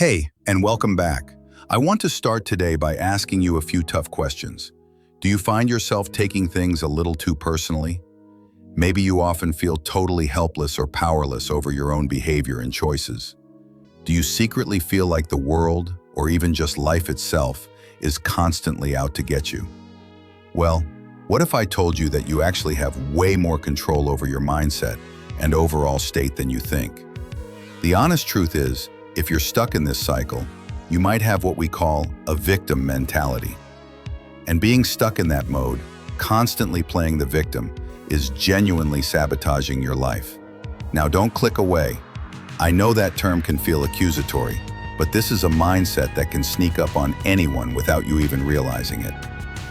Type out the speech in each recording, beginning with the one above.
Hey, and welcome back. I want to start today by asking you a few tough questions. Do you find yourself taking things a little too personally? Maybe you often feel totally helpless or powerless over your own behavior and choices. Do you secretly feel like the world, or even just life itself, is constantly out to get you? Well, what if I told you that you actually have way more control over your mindset and overall state than you think? The honest truth is, if you're stuck in this cycle, you might have what we call a victim mentality. And being stuck in that mode, constantly playing the victim, is genuinely sabotaging your life. Now don't click away. I know that term can feel accusatory, but this is a mindset that can sneak up on anyone without you even realizing it.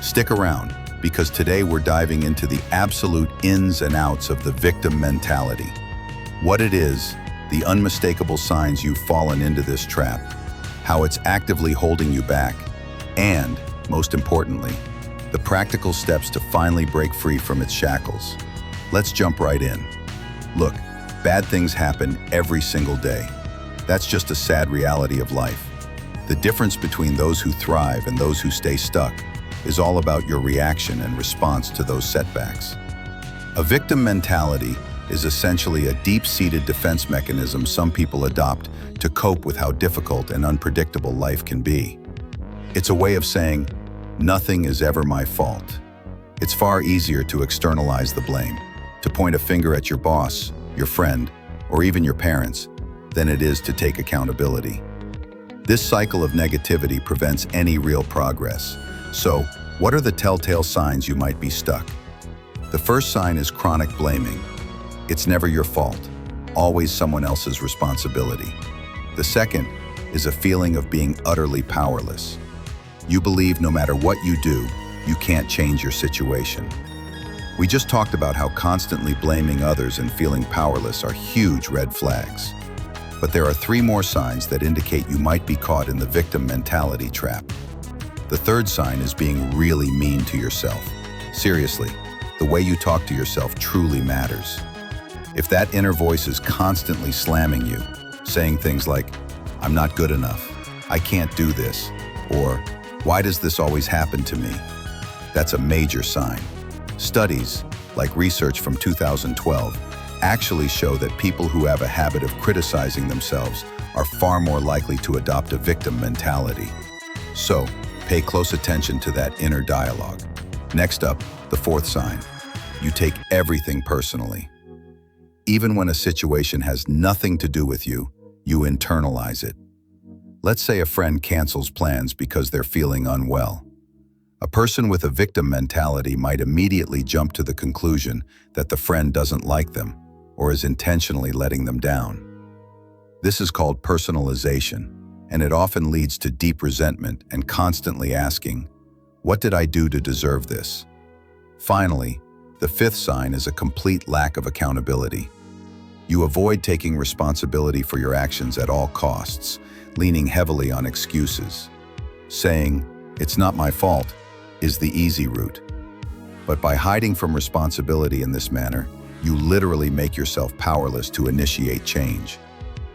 Stick around, because today we're diving into the absolute ins and outs of the victim mentality. What it is, the unmistakable signs you've fallen into this trap, how it's actively holding you back, and, most importantly, the practical steps to finally break free from its shackles. Let's jump right in. Look, bad things happen every single day. That's just a sad reality of life. The difference between those who thrive and those who stay stuck is all about your reaction and response to those setbacks. A victim mentality is essentially a deep-seated defense mechanism some people adopt to cope with how difficult and unpredictable life can be. It's a way of saying, nothing is ever my fault. It's far easier to externalize the blame, to point a finger at your boss, your friend, or even your parents, than it is to take accountability. This cycle of negativity prevents any real progress. So, what are the telltale signs you might be stuck? The first sign is chronic blaming. It's never your fault, always someone else's responsibility. The second is a feeling of being utterly powerless. You believe no matter what you do, you can't change your situation. We just talked about how constantly blaming others and feeling powerless are huge red flags. But there are three more signs that indicate you might be caught in the victim mentality trap. The third sign is being really mean to yourself. Seriously, the way you talk to yourself truly matters. If that inner voice is constantly slamming you, saying things like, I'm not good enough, I can't do this, or why does this always happen to me? That's a major sign. Studies, like research from 2012, actually show that people who have a habit of criticizing themselves are far more likely to adopt a victim mentality. So, pay close attention to that inner dialogue. Next up, the fourth sign. You take everything personally. Even when a situation has nothing to do with you, you internalize it. Let's say a friend cancels plans because they're feeling unwell. A person with a victim mentality might immediately jump to the conclusion that the friend doesn't like them or is intentionally letting them down. This is called personalization, and it often leads to deep resentment and constantly asking, what did I do to deserve this? Finally, the fifth sign is a complete lack of accountability. You avoid taking responsibility for your actions at all costs, leaning heavily on excuses. Saying, it's not my fault, is the easy route. But by hiding from responsibility in this manner, you literally make yourself powerless to initiate change.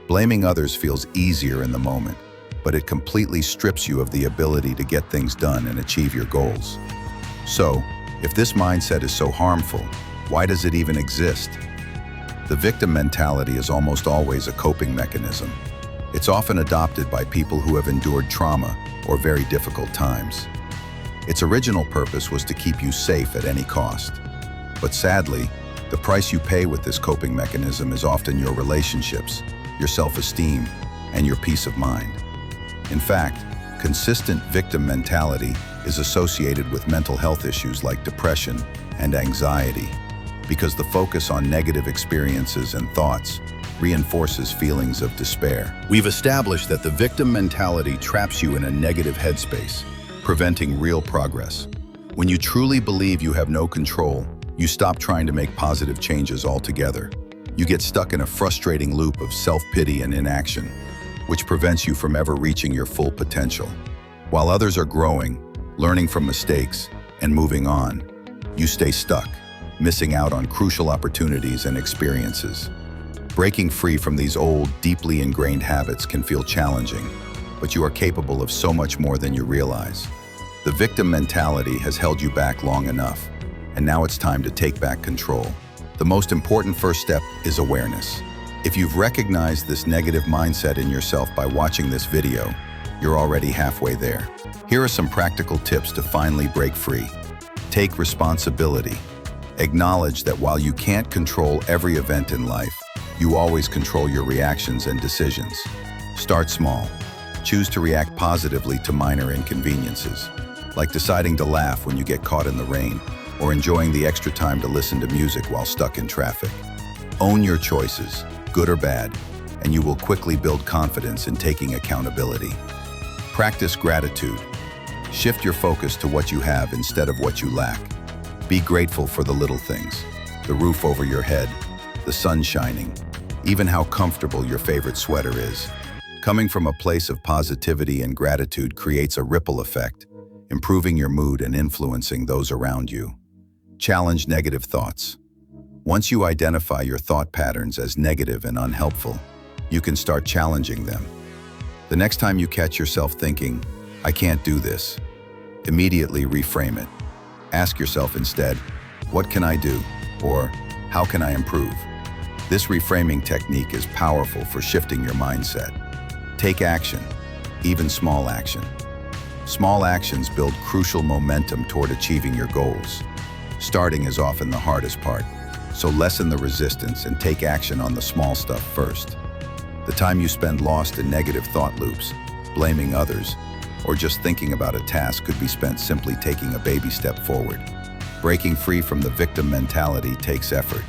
Blaming others feels easier in the moment, but it completely strips you of the ability to get things done and achieve your goals. So, if this mindset is so harmful, why does it even exist? The victim mentality is almost always a coping mechanism. It's often adopted by people who have endured trauma or very difficult times. Its original purpose was to keep you safe at any cost. But sadly, the price you pay with this coping mechanism is often your relationships, your self-esteem, and your peace of mind. In fact, consistent victim mentality is associated with mental health issues like depression and anxiety, because the focus on negative experiences and thoughts reinforces feelings of despair. We've established that the victim mentality traps you in a negative headspace, preventing real progress. When you truly believe you have no control, you stop trying to make positive changes altogether. You get stuck in a frustrating loop of self-pity and inaction, which prevents you from ever reaching your full potential. While others are growing, learning from mistakes, and moving on, you stay stuck, missing out on crucial opportunities and experiences. Breaking free from these old, deeply ingrained habits can feel challenging, but you are capable of so much more than you realize. The victim mentality has held you back long enough, and now it's time to take back control. The most important first step is awareness. If you've recognized this negative mindset in yourself by watching this video, you're already halfway there. Here are some practical tips to finally break free. Take responsibility. Acknowledge that while you can't control every event in life, you always control your reactions and decisions. Start small. Choose to react positively to minor inconveniences, like deciding to laugh when you get caught in the rain, or enjoying the extra time to listen to music while stuck in traffic. Own your choices, good or bad, and you will quickly build confidence in taking accountability. Practice gratitude. Shift your focus to what you have instead of what you lack. Be grateful for the little things, the roof over your head, the sun shining, even how comfortable your favorite sweater is. Coming from a place of positivity and gratitude creates a ripple effect, improving your mood and influencing those around you. Challenge negative thoughts. Once you identify your thought patterns as negative and unhelpful, you can start challenging them. The next time you catch yourself thinking, "I can't do this," immediately reframe it. Ask yourself instead, "What can I do?" or "How can I improve?" This reframing technique is powerful for shifting your mindset. Take action, even small action. Small actions build crucial momentum toward achieving your goals. Starting is often the hardest part, so lessen the resistance and take action on the small stuff first. The time you spend lost in negative thought loops, blaming others, or just thinking about a task could be spent simply taking a baby step forward. Breaking free from the victim mentality takes effort,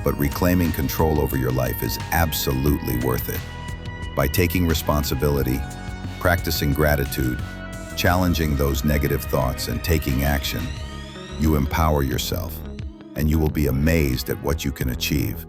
but reclaiming control over your life is absolutely worth it. By taking responsibility, practicing gratitude, challenging those negative thoughts, and taking action, you empower yourself, and you will be amazed at what you can achieve.